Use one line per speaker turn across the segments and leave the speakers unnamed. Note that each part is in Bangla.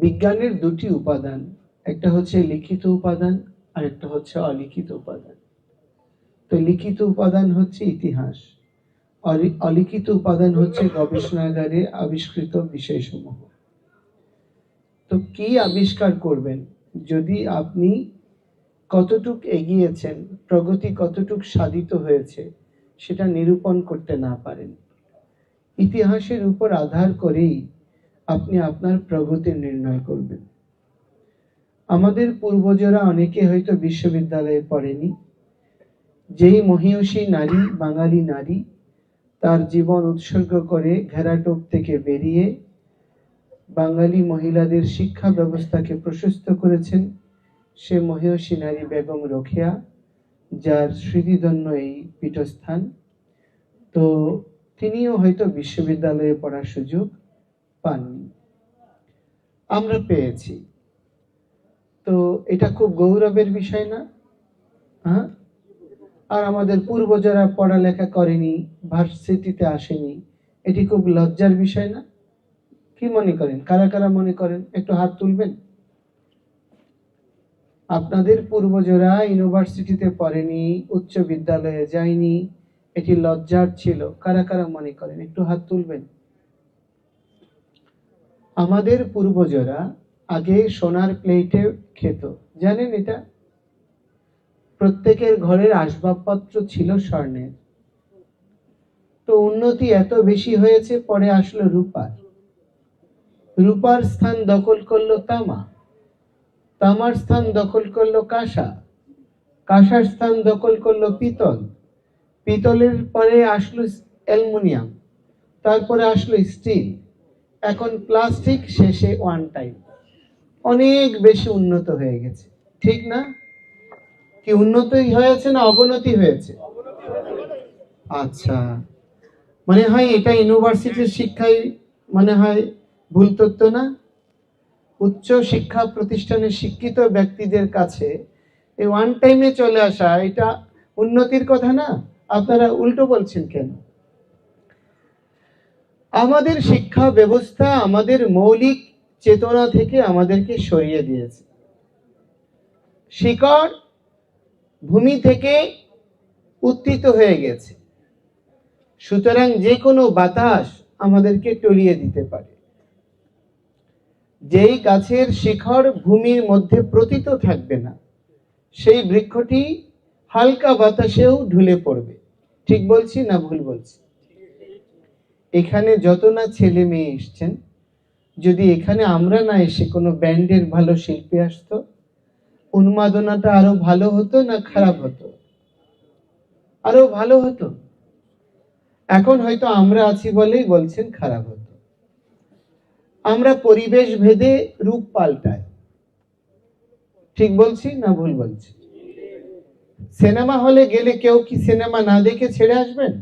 বিজ্ঞানের দুটি উপাদান, একটা হচ্ছে লিখিত উপাদান আর একটা হচ্ছে অলিখিত উপাদান। তো লিখিত উপাদান হচ্ছে ইতিহাস, অলিখিত উপাদান হচ্ছে গবেষণাগারে আবিষ্কৃত বিষয়সমূহ। তো কি আবিষ্কার করবেন যদি আপনি কতটুক এগিয়েছেন, প্রগতি কতটুক সাধিত হয়েছে সেটা নিরূপণ করতে না পারেন? ইতিহাসের উপর আধার করেই আপনি আপনার প্রগতি নির্ণয় করবেন। আমাদের পূর্বজরা অনেকে হয়তো বিশ্ববিদ্যালয়ে পড়েনি। যেই মহীয়সী নারী, বাঙালি নারী, তার জীবন উৎসর্গ করে ঘেরাটোপ থেকে বেরিয়ে বাঙালি মহিলাদের শিক্ষা ব্যবস্থাকে প্রশস্ত করেছেন, সে মহীয়সী নারী বেগম রোকেয়া, যার স্মৃতিধন্য এই পীঠস্থান। তো তিনিও হয়তো বিশ্ববিদ্যালয়ে পড়ার সুযোগ পাননি, আমরা পেয়েছি। তো এটা খুব গৌরবের বিষয় না? হ্যাঁ। আর আমাদের পূর্বজরা পড়ালেখা করেনি, ভার্সিটিতে আসেনি, এটি খুব লজ্জার বিষয় না? কি মনে করেন? কারা কারা মনে করেন? একটু হাত তুলবেন। আপনাদের পূর্বজরা ইউনিভার্সিটিতে পড়েনি, উচ্চ বিদ্যালয়ে যায়নি, এটি লজ্জার ছিল। কারা কারা মনে করেন? একটু হাত তুলবেন। আমাদের পূর্বজরা আগে সোনার প্লেটে খেত, জানেন এটা? প্রত্যেকের ঘরের আসবাবপত্র ছিল স্বর্ণের। তো উন্নতি এত বেশি হয়েছে, পরে আসলো রূপার। রূপার স্থান দখল করলো তামা, তামার স্থান দখল করলো কাঁসা, কাঁসার স্থান দখল করলো পিতল, পিতলের পরে আসলো অ্যালুমিনিয়াম, তারপরে আসলো স্টিল, এখন প্লাস্টিক, শেষে ওয়ান টাইম। অনেক বেশি উন্নত হয়ে গেছে, ঠিক না? কি উন্নতি হয়েছে না অবনতি হয়েছে? আচ্ছা, মনে হয় এটা ইউনিভার্সিটির শিক্ষায় মনে হয় ভুল তথ্য না? উচ্চ শিক্ষা প্রতিষ্ঠানের শিক্ষিত ব্যক্তিদের কাছে এই ওয়ান টাইমে চলে আসা এটা উন্নতির কথা না? আপনারা উল্টো বলছেন কেন? আমাদের শিক্ষা ব্যবস্থা আমাদের মৌলিক চেতনা থেকে আমাদেরকে সরিয়ে দিয়েছে। শিকড় ভূমি থেকে উত্থিত হয়ে গেছে, সুতরাং যে কোনো বাতাস আমাদেরকে টলিয়ে দিতে পারে। যেই গাছের শিকড় ভূমির মধ্যে প্রতীত থাকবে না, সেই বৃক্ষটি হালকা বাতাসেও ঢুলে পড়বে। ঠিক বলছি না ভুল বলছি? এখানে যত না ছেলে মেয়ে এসছেন, যদি এখানে আমরা না এসে কোনো ব্যান্ডের ভালো শিল্পী আসতো, উন্মাদনাটা আরো ভালো হতো না খারাপ হতো? আরো ভালো হতো। এখন হয়তো আমরা আছি বলেই বলছেন খারাপ হতো। আমরা পরিবেশ ভেদে রূপ পাল্টাই। ঠিক বলছি না ভুল বলছি? সিনেমা হলে গেলে কেউ কি সিনেমা না দেখে ছেড়ে আসবেন?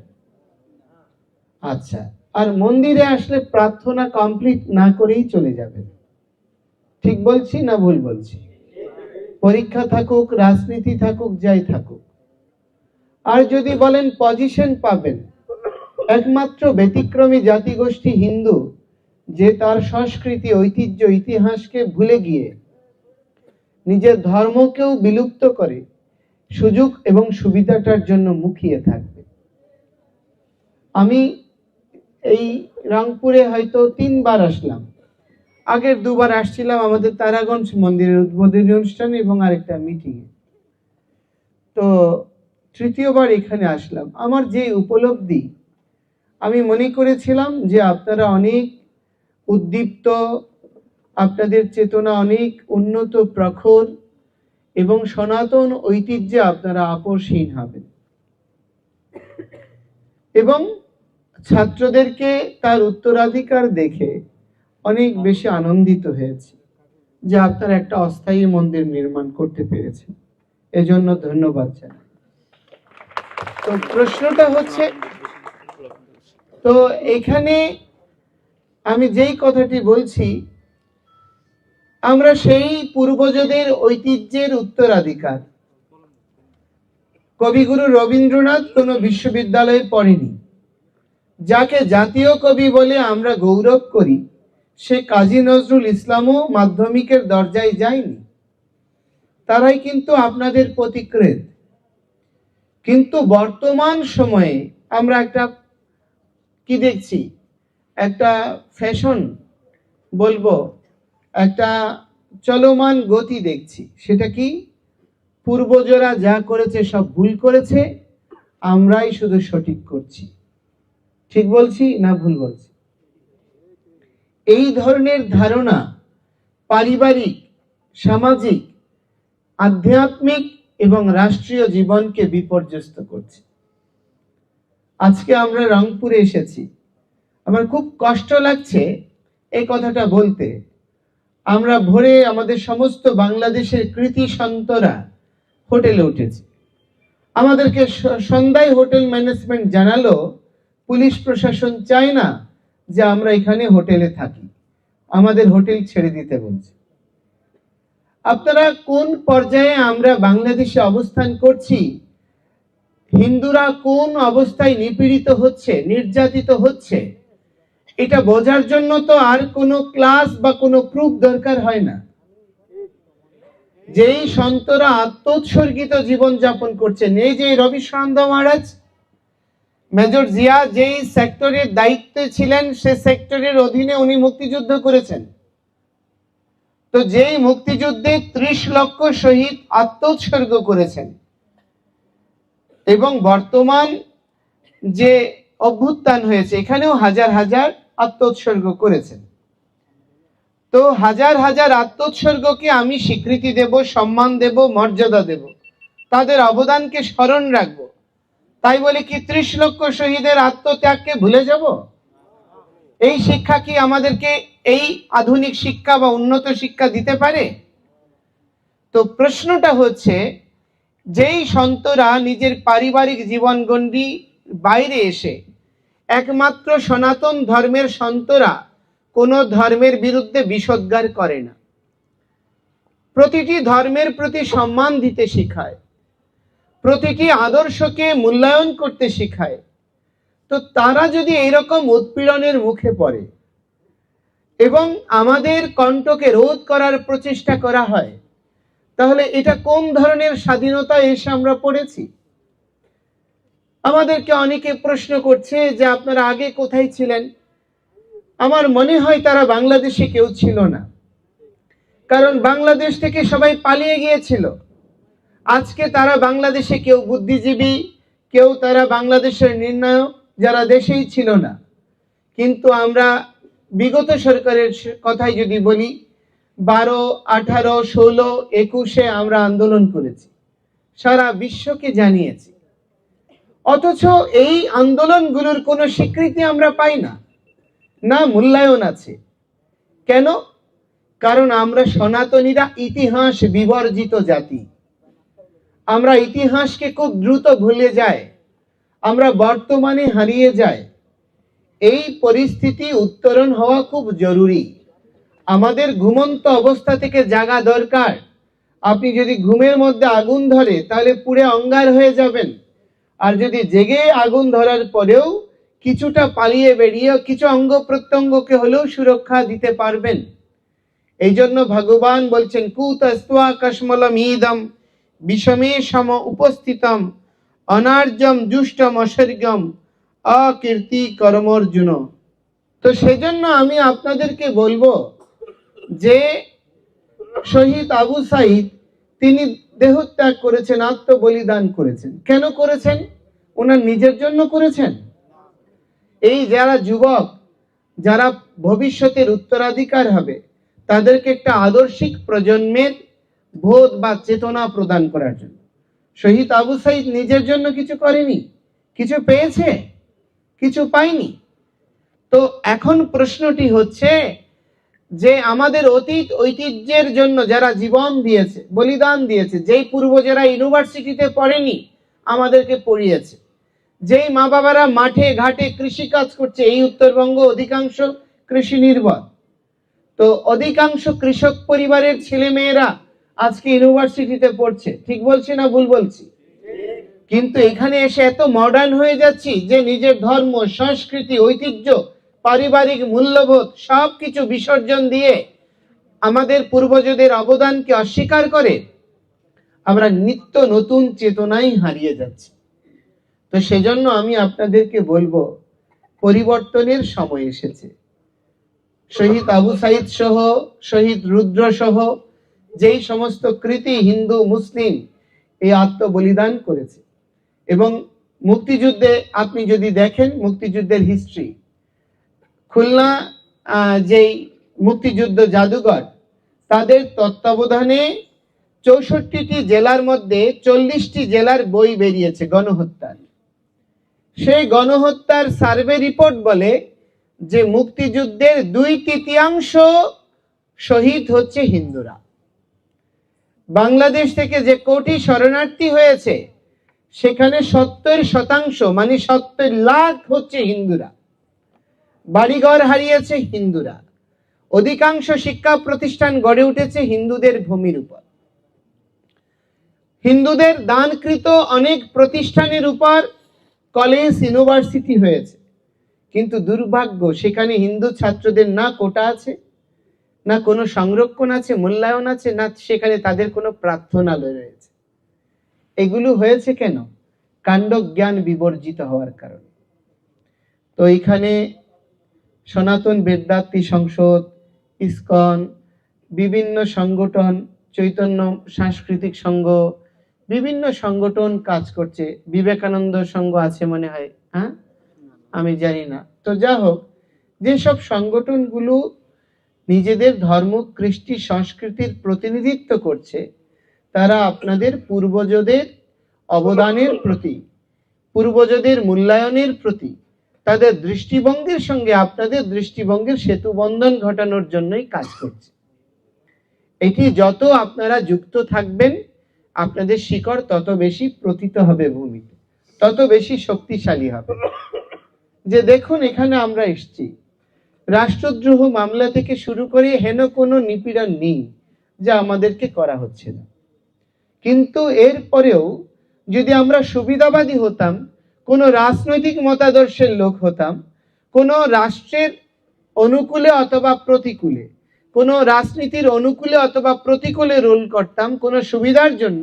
আচ্ছা, আর মন্দিরে আসলে প্রার্থনা কমপ্লিট না করেই চলে যাবেন। ঠিক বলছি না ভুল বলছি? পরীক্ষা থাকুক, রাজনীতি থাকুক, যাই থাকুক। আর যদি বলেন পজিশন পাবেন, একমাত্র ব্যতিক্রমী জাতিগোষ্ঠী হিন্দু, যে তার সংস্কৃতি, ঐতিহ্য, ইতিহাসকে ভুলে গিয়ে নিজের ধর্মকেও বিলুপ্ত করে সুযোগ এবং সুবিধাটার জন্য মুখিয়ে থাকবে। আমি এই রংপুরে হয়তো 3 বার আসলাম। আগের 2 বার আসছিলাম আমাদের তারাগঞ্জ মন্দিরের উদ্বোধনী অনুষ্ঠানে এবং আরেকটা মিটিংয়ে। তো তৃতীয়বার এখানে আসলাম। আমার যে উপলব্ধি, আমি মনে করেছিলাম যে আপনারা অনেক উদ্দীপ্ত, আপনাদের চেতনা অনেক উন্নত, প্রখর এবং সনাতন ঐতিহ্যে আপনারা আপোষহীন হবেন, এবং ছাত্রদেরকে তার উত্তরাধিকার দেখে অনেক বেশি আনন্দিত হয়েছে যে আপনারা একটা অস্থায়ী মন্দির নির্মাণ করতে পেরেছেন। এজন্য ধন্যবাদ জানাই। তো প্রশ্নটা হচ্ছে, তো এখানে আমি যেই কথাটি বলছি, আমরা সেই পূর্বজদের ঐতিহ্যের উত্তরাধিকার। কবিগুরু রবীন্দ্রনাথ কোনো বিশ্ববিদ্যালয়ে পড়েনি, যাকে জাতীয় কবি বলে আমরা গৌরব করি, সে কাজী নজরুল ইসলামও মাধ্যমিকের দরজায় যায়নি, তারাই কিন্তু আপনাদের প্রতিক্রেত। কিন্তু বর্তমান সময়ে আমরা একটা কি দেখছি, একটা ফ্যাশন বলবো, একটা চলমান গতি দেখছি। সেটা কি, পূর্বজরা যা করেছে সব ভুল করেছে, আমরাই শুধু সঠিক করছি। ঠিক বলছি না ভুল বলছি? এই ধরনের ধারণা পারিবারিক, সামাজিক, আধ্যাত্মিক এবং রাষ্ট্রীয় জীবনকে বিপর্যস্ত করছে। আজকে আমরা রংপুরে এসেছি, আমার খুব কষ্ট লাগছে এই কথাটা বলতে। আমরা ভোরে আমাদের সমস্ত বাংলাদেশের কৃতি সন্তরা হোটেলে উঠেছি। আমাদেরকে সন্ধ্যায় হোটেল ম্যানেজমেন্ট জানালো পুলিশ প্রশাসন চায় না যে আমরা এখানে হোটেলে থাকি, আমাদের হোটেল ছেড়ে দিতে বলছে। আপনারা কোন পর্যায়ে আমরা বাংলাদেশে অবস্থান করছি, হিন্দুরা কোন অবস্থায় নিপীড়িত হচ্ছে, নির্যাতিত হচ্ছে, এটা বোঝার জন্য তো আর কোনো ক্লাস বা কোনো প্রুফ দরকার হয় না। যেই সন্তরা আত্মোৎসর্গিত জীবন যাপন করছেন, এই যে রবিশানন্দ মহারাজ, মেজর জিয়া যেই সেক্টরের দায়িত্বে ছিলেন, সে সেক্টরের অধীনে উনি মুক্তিযুদ্ধ করেছেন। তো যেই মুক্তিযুদ্ধে 30 লক্ষ শহীদ আত্মোৎসর্গ করেছেন, এবং বর্তমান যে অভ্যুত্থান হয়েছে এখানেও হাজার হাজার আত্মোৎসর্গ করেছেন। তো হাজার হাজার আত্মোৎসর্গকে আমি স্বীকৃতি দেব, সম্মান দেব, মর্যাদা দেব, তাদের অবদানকে স্মরণ রাখবো। তাই বলে কি 30 লক্ষ শহীদের আত্মত্যাগকে ভুলে যাব? এই শিক্ষা কি আমাদেরকে এই আধুনিক শিক্ষা বা উন্নত শিক্ষা দিতে পারে? তো প্রশ্নটা হচ্ছে, যেই সন্তরা নিজের পারিবারিক জীবনগণ্ডি বাইরে এসে, একমাত্র সনাতন ধর্মের সন্তরা কোন ধর্মের বিরুদ্ধে বিষোদ্গার করে না, প্রতিটি ধর্মের প্রতি সম্মান দিতে শেখায়, প্রতিটি আদর্শকে মূল্যায়ন করতে শেখায়, তো তারা যদি এরকম উৎপীড়নের মুখে পড়ে এবং আমাদের কণ্ঠকে রোধ করার প্রচেষ্টা করা হয়, তাহলে এটা কোন ধরনের স্বাধীনতা এসে আমরা পড়েছি? আমাদেরকে অনেকে প্রশ্ন করছে যে আপনারা আগে কোথায় ছিলেন। আমার মনে হয় তারা বাংলাদেশে কেউ ছিল না, কারণ বাংলাদেশ থেকে সবাই পালিয়ে গিয়েছিল। আজকে তারা বাংলাদেশে কেউ বুদ্ধিজীবী, কেউ তারা বাংলাদেশের নির্ণায়ক, যারা দেশেই ছিল না। কিন্তু আমরা বিগত সরকারের কথাই যদি বলি, 12, 18, 16, 21-এ আমরা আন্দোলন করেছি, সারা বিশ্বকে জানিয়েছি। অথচ এই আন্দোলনগুলোর কোনো স্বীকৃতি আমরা পাই না, না মূল্যায়ন আছে। কেন? কারণ আমরা সনাতনীরা ইতিহাস বিবর্জিত জাতি। আমরা ইতিহাসকে খুব দ্রুত ভুলে যাই, আমরা বর্তমানে হারিয়ে যাই। এই পরিস্থিতি উত্তরণ হওয়া খুব জরুরি। আমাদের ঘুমন্ত অবস্থা থেকে জাগা দরকার। আপনি যদি ঘুমের মধ্যে আগুন ধরে তাহলে পুড়ে অঙ্গার হয়ে যাবেন, আর যদি জেগে আগুন ধরার পরেও কিছুটা পালিয়ে বেরিয়ে কিছু অঙ্গ প্রত্যঙ্গকে হলেও সুরক্ষা দিতে পারবেন। এই জন্য ভগবান বলছেন, কুতস্ত্বা কসমলম ইদম বিষমে সম উপস্থিতম অনার্যম জুষ্টম অসর্গম অকীর্তি কর্মর্জুন। তো সেজন্য আমি আপনাদেরকে বলবো যে শহীদ আবু সাইদ তিনি দেহত্যাগ করেছেন, আত্মবলিদান করেছেন। কেন করেছেন? ওনার নিজের জন্য করেছেন? এই যারা যুবক, যারা ভবিষ্যতের উত্তরাধিকার হবে, তাদেরকে একটা আদর্শিক প্রজন্মের বোধ বা চেতনা প্রদান করার জন্য। শহীদ আবু সাইদ নিজের জন্য কিছু করেনি, কিছু পেয়েছে? কিছু পায়নি। তো এখন প্রশ্নটি হচ্ছে যে আমাদের অতীত ঐতিহ্যের জন্য যারা জীবন দিয়েছে, বলিদান দিয়েছে, যেই পূর্বজরা ইউনিভার্সিটিতে পড়েনি আমাদেরকে পড়িয়েছে, যেই মা বাবারা মাঠে ঘাটে কৃষি কাজ করছে, এই উত্তরবঙ্গ অধিকাংশ কৃষি নির্ভর, তো অধিকাংশ কৃষক পরিবারের ছেলে মেয়েরা আজকে ইউনিভার্সিটিতে পড়ছে। ঠিক বলছি না ভুল বলছি? কিন্তু এখানে এসে এত মডার্ন হয়ে যাচ্ছি যে নিজের ধর্ম, সংস্কৃতি, ঐতিহ্য পারিবারিক মূল্যবোধ সবকিছু বিসর্জন দিয়ে আমাদের পূর্বজদের অবদানকে অস্বীকার করে আমরা নিত্য নতুন চেতনাই হারিয়ে যাচ্ছি। তো সেজন্য আমি আপনাদেরকে বলবো, পরিবর্তনের সময় এসেছে। শহীদ আবু সাইদ সহ, শহীদ রুদ্র সহ যেই সমস্ত কৃতি হিন্দু মুসলিম এই আত্মবলিদান করেছে, এবং মুক্তিযুদ্ধে আপনি যদি দেখেন মুক্তিযুদ্ধের হিস্ট্রি, খুলনা যেই মুক্তিযুদ্ধ জাদুঘর, তাদের তত্ত্বাবধানে 64টি জেলার মধ্যে 40টি জেলার বই বেরিয়েছে গণহত্যার। সেই গণহত্যার সার্ভে রিপোর্ট বলে যে মুক্তিযুদ্ধের 2/3 শহীদ হচ্ছে হিন্দুরা। বাংলাদেশ থেকে যে কোটি শরণার্থী হয়েছে সেখানে 70% মানে 70 লাখ হচ্ছে হিন্দুরা। বাড়িঘর হারিয়েছে হিন্দুরা। অধিকাংশ শিক্ষা প্রতিষ্ঠান গড়ে উঠেছে হিন্দুদের ভূমির উপর। হিন্দুদের দানকৃত অনেক প্রতিষ্ঠানের উপর কলেজ ইউনিভার্সিটি হয়েছে, কিন্তু দুর্ভাগ্য সেখানে হিন্দু ছাত্রদের না কোটা আছে, না কোনো সংরক্ষণ আছে, মূল্যায়ন আছে, না সেখানে তাদের কোনো প্রার্থনালয় রয়েছে। এগুলো হয়েছে কেন? কাণ্ডজ্ঞান বিবর্জিত হওয়ার কারণে। তো এখানে সনাতন বেদান্তি সংসদ, ইসকন, বিভিন্ন সংগঠন, চৈতন্য সাংস্কৃতিক সংঘ, বিভিন্ন সংগঠন কাজ করছে। বিবেকানন্দ সংঘ আছে মনে হয়, হ্যাঁ, আমি জানি না। তো যা হোক, যেসব সংগঠনগুলো নিজেদের ধর্ম, কৃষ্টি, সংস্কৃতির প্রতিনিধিত্ব করছে, তারা আপনাদের পূর্বজদের অবদানের প্রতি, পূর্বজদের মূল্যায়নের প্রতি, তাদের দৃষ্টিভঙ্গির সঙ্গে আপনাদের দৃষ্টিভঙ্গির সেতু বন্ধন ঘটানোর জন্যই কাজ করছে। এটি যত আপনারা যুক্ত থাকবেন, আপনাদের শিকড় তত বেশি প্রতীত হবে ভূমিতে, তত বেশি শক্তিশালী হবে। যে দেখুন, এখানে আমরা এসেছি, রাষ্ট্রদ্রোহ মামলা থেকে শুরু করে হেন কোনো নিপীড়ন নেই যা আমাদেরকে করা হচ্ছে না। কিন্তু এরপরেও যদি আমরা সুবিধাবাদী হতাম, কোনো রাজনৈতিক মতাদর্শের লোক হতাম, কোনো রাষ্ট্রের অনুকূলে অথবা প্রতিকূলে, কোনো রাজনীতির অনুকূলে অথবা প্রতিকূলে রোল করতাম কোনো সুবিধার জন্য,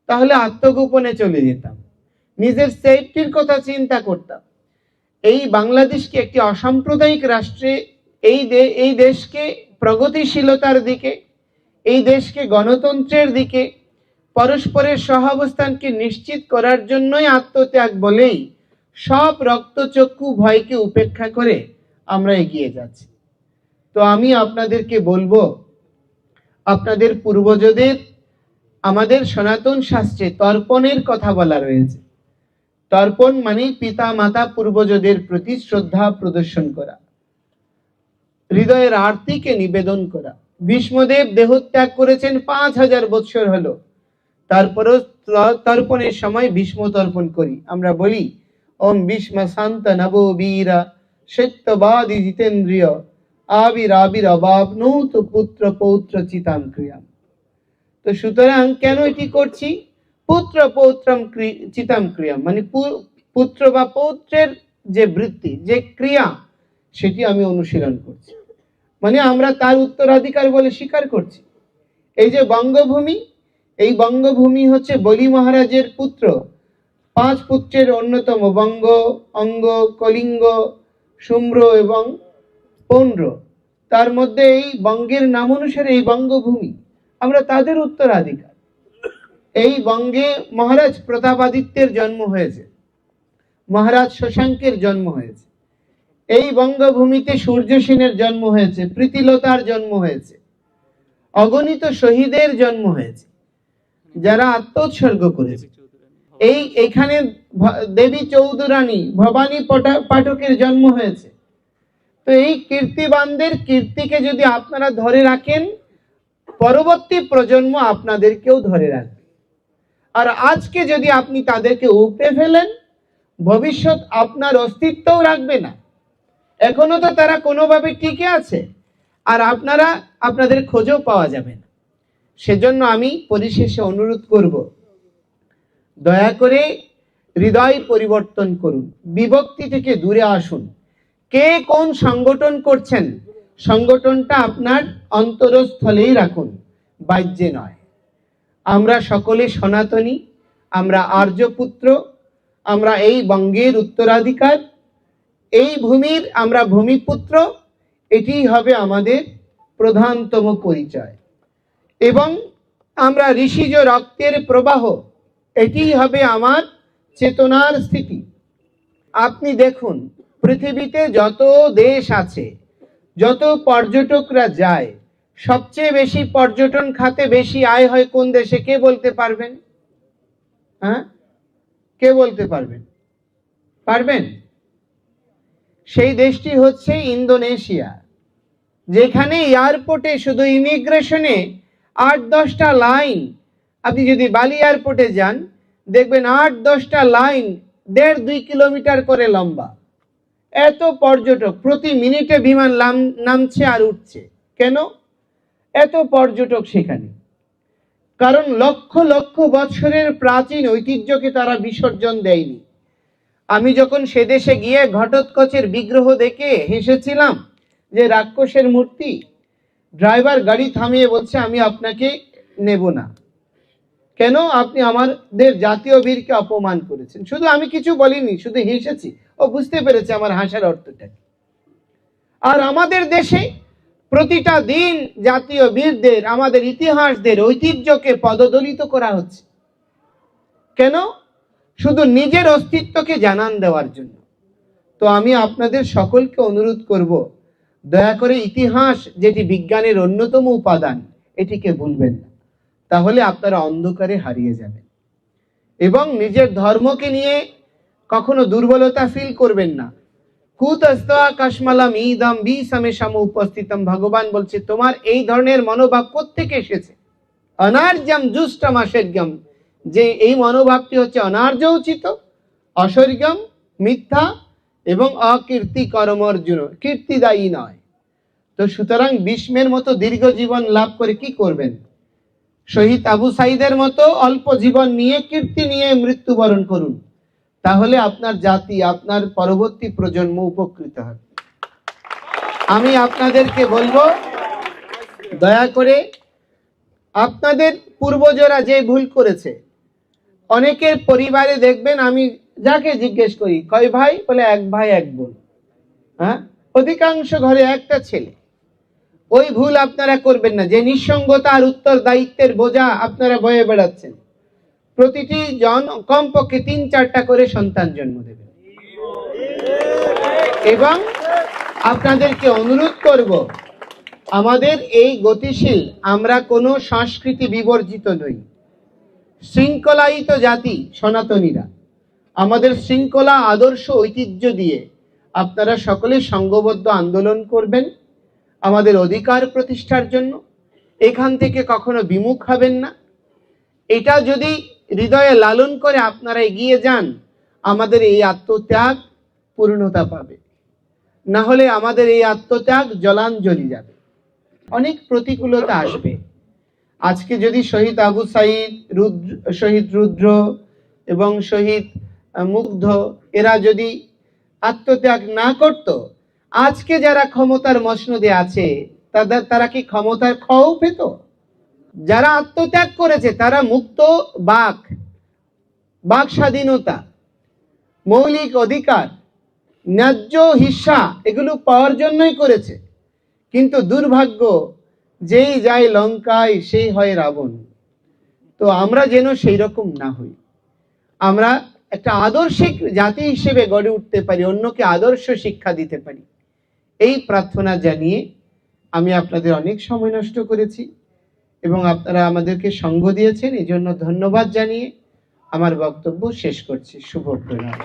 তাহলে আত্মগোপনে চলে যেতাম, নিজের সেফটির কথা চিন্তা করতাম। এই বাংলাদেশকে একটি অসাম্প্রদায়িক রাষ্ট্রে, এই দেশকে প্রগতিশীলতার দিকে, এই দেশকে গণতন্ত্রের দিকে, পরস্পরের সহাবস্থানকে নিশ্চিত করার জন্যই আত্মত্যাগ বলেই সব রক্তচক্ষু ভয়কে উপেক্ষা করে আমরা এগিয়ে যাচ্ছি। তো আমি আপনাদেরকে বলবো, আপনাদের পূর্বজদের আমাদের সনাতন শাস্ত্রে তর্পণের কথা বলা রয়েছে। তর্পণ মানে পিতা মাতা পূর্বজদের প্রতি শ্রদ্ধা প্রদর্শন করা, হৃদয়ের আরতিকে নিবেদন করা। ভীষ্মদেব দেহত্যাগ করেছেন 5000 বৎসর হলো, তারপরেও তর্পণের সময় ভীষ্ম তর্পণ করি। আমরা বলি, ওম ভীষ্ম শান্ত নব বীরা সত্যবাদী জিতেন্দ্রিয় আবির অবাবনুত পুত্র পৌত্র চিতাম ক্রিয়াম। তো সুতরাং কেন এটি করছি? পুত্র পৌত্রম চিতাম ক্রিয়াম মানে পুত্র বা পৌত্রের যে বৃত্তি, যে ক্রিয়া, সেটি আমি অনুশীলন করছি, মানে আমরা তার উত্তরাধিকার বলে স্বীকার করছি। এই যে বঙ্গভূমি, এই বঙ্গভূমি হচ্ছে বলি মহারাজের পুত্র, 5 পুত্রের অন্যতম বঙ্গ, অঙ্গ, কলিঙ্গ, শুম্র এবং পৌন্ড্র। তার মধ্যে এই বঙ্গের নাম অনুসারে এই বঙ্গভূমি, আমরা তাদের উত্তরাধিকার। এই বঙ্গে মহারাজ প্রতাপাদিত্যের জন্ম হয়েছে, মহারাজ শশাঙ্কের জন্ম হয়েছে, এই বঙ্গভূমিতে সূর্য সেনের জন্ম হয়েছে, প্রীতিলতার জন্ম হয়েছে, অগণিত শহীদের জন্ম হয়েছে যারা আত্মোৎসর্গ করেছে। এইখানে দেবী চৌধুরানী, ভবানী পাঠকের জন্ম হয়েছে। তো এই কীর্তিবানদের কীর্তিকে যদি আপনারা ধরে রাখেন, পরবর্তী প্রজন্ম আপনাদেরকেও ধরে রাখবে। আর আজকে যদি আপনি তাদেরকে উপড়ে ফেলেন, ভবিষ্যৎ আপনার অস্তিত্বও রাখবে না। এখনো তো তারা কোনোভাবে টিকে আছে, আর আপনাদের খোঁজও পাওয়া যাবে না। সেজন্য আমি পরিশেষে অনুরোধ করব, দয়া করে হৃদয় পরিবর্তন করুন, বিভক্তি থেকে দূরে আসুন, কে কোন সংগঠন করছেন, সংগঠনটা আপনার অন্তরস্থলেই রাখুন, বাহ্যে নয়। আমরা সকলে সনাতনী, আমরা আর্যপুত্র, আমরা এই বঙ্গের উত্তরাধিকার, এই ভূমির আমরা ভূমিপুত্র। এটি হবে আমাদের প্রধানতম পরিচয়। এবং আমরা ঋষিজ রক্তের প্রবাহ, এটি হবে আমার চেতনার স্থিতি। আপনি দেখুন, পৃথিবীতে যত দেশ আছে, যত পর্যটকরা যায়, সবচেয়ে বেশি পর্যটন খাতে বেশি আয় হয় কোন দেশে? কে বলতে পারবেন? হ্যাঁ, কে বলতে পারবেন? পারবেন? সেই দেশটি হচ্ছে ইন্দোনেশিয়া, যেখানে এয়ারপোর্টে শুধু ইমিগ্রেশনে 8-10টা লাইন। আপনি যদি বালি এয়ারপোর্টে যান, দেখবেন 8-10টা লাইন 1.5-2 কিলোমিটার করে লম্বা। এত পর্যটক, প্রতি মিনিটে বিমান নামছে আর উঠছে। কেন এত পর্যটক সেখানে? কারণ লক্ষ লক্ষ বছরের প্রাচীন ঐতিহ্যকে তারা বিসর্জন দেয়নি। আমি যখন সে দেশে গিয়ে ঘটোৎকচের বিগ্রহ দেখে হেসেছিলাম, যে রাক্ষসের মূর্তি, ড্রাইভার গাড়ি থামিয়ে বলছে আমি আপনাকে নেব না। কেন? আপনি আমাদের জাতীয় বীরকে অপমান করেছেন। শুধু আমি কিছু বলিনি, শুধু হেসেছি। ও বুঝতে পেরেছে আমার হাসার অর্থটা। আর আমাদের দেশে প্রতিটা দিন জাতীয় বীরদের, আমাদের ইতিহাসদের ঐতিহ্যকে পদদলিত করা হচ্ছে। কেন? শুধু নিজের অস্তিত্বকে জানান দেওয়ার জন্য। তো আমি আপনাদের সকলকে অনুরোধ করব, দয়া করে ইতিহাস, যেটি বিজ্ঞানের অন্যতম উপাদান, এটিকে ভুলবেন না। তাহলে আপনারা অন্ধকারে হারিয়ে যাবেন। এবং নিজের ধর্মকে নিয়ে কখনো দুর্বলতা ফিল করবেন না। উপস্থিতম, ভগবান বলছে তোমার এই ধরনের মনোভাব কোত্থেকে এসেছে? অনার্যম জুষ্টম অসর্গম, যে এই মনোভাবটি হচ্ছে অনার্য উচিত, অসর্গম মিথ্যা এবং অকীর্তি কর্মর্জুন, কীর্তিদায়ী নয়। তো সুতরাং ভীষ্মের মতো দীর্ঘ জীবন লাভ করে কি করবেন? শহীদ আবু সাইদের মতো অল্প জীবন নিয়ে, কীর্তি নিয়ে মৃত্যুবরণ করুন। তাহলে আপনার জাতি, আপনার পরবর্তী প্রজন্ম উপকৃত হবে। আমি আপনাদেরকে বলবো, দয়া করে আপনাদের পূর্বজরা যে ভুল করেছে, অনেকের পরিবারে দেখবেন, আমি যাকে জিজ্ঞেস করি কয় ভাই, বলে এক ভাই এক বোন। হ্যাঁ, অধিকাংশ ঘরে একটা ছেলে। ওই ভুল আপনারা করবেন না, যে নিঃসঙ্গতা আর উত্তরদায়িত্বের বোঝা আপনারা বয়ে বেড়াচ্ছেন। প্রতিটি জন কমপক্ষে 3-4টা করে সন্তান জন্ম দেবে। এবং আপনাদেরকে অনুরোধ করব, আমাদের এই গতিশীল, আমরা কোনো সংস্কৃতি বিবর্জিত নই, শৃঙ্খলায়িত জাতি সনাতনীরা। আমাদের শৃঙ্খলা, আদর্শ, ঐতিহ্য দিয়ে আপনারা সকলে সংঘবদ্ধ আন্দোলন করবেন আমাদের অধিকার প্রতিষ্ঠার জন্য। এখান থেকে কখনো বিমুখ হবেন না। এটা যদি হৃদয়ে লালন করে আপনারা এগিয়ে যান, আমাদের এই আত্মত্যাগ পূর্ণতা পাবে। না হলে আমাদের এই আত্মত্যাগ জলাঞ্জলি যাবে, অনেক প্রতিকূলতা আসবে। আজকে যদি শহীদ আবু সাইদ, শহীদ রুদ্র এবং শহীদ মুগ্ধ, এরা যদি আত্মত্যাগ না করত, আজকে যারা ক্ষমতার মসনদে আছে, তারা কি ক্ষমতার খও পেত? যারা আত্মত্যাগ করেছে তারা মুক্ত বাক স্বাধীনতা, মৌলিক অধিকার, ন্যায্য হিস্সা, এগুলো পাওয়ার জন্যই করেছে। কিন্তু দুর্ভাগ্য, যেই যায় লঙ্কায় সেই হয় রাবণ। তো আমরা যেন সেই রকম না হই, আমরা একটা আদর্শিক জাতি হিসেবে গড়ে উঠতে পারি, অন্যকে আদর্শ শিক্ষা দিতে পারি। এই প্রার্থনা জানিয়ে আমি আপনাদের অনেক সময় নষ্ট করেছি এবং আপনারা আমাদেরকে সঙ্গ দিয়েছেন, এই জন্য ধন্যবাদ জানিয়ে আমার বক্তব্য শেষ করছি। শুভ প্রণাম।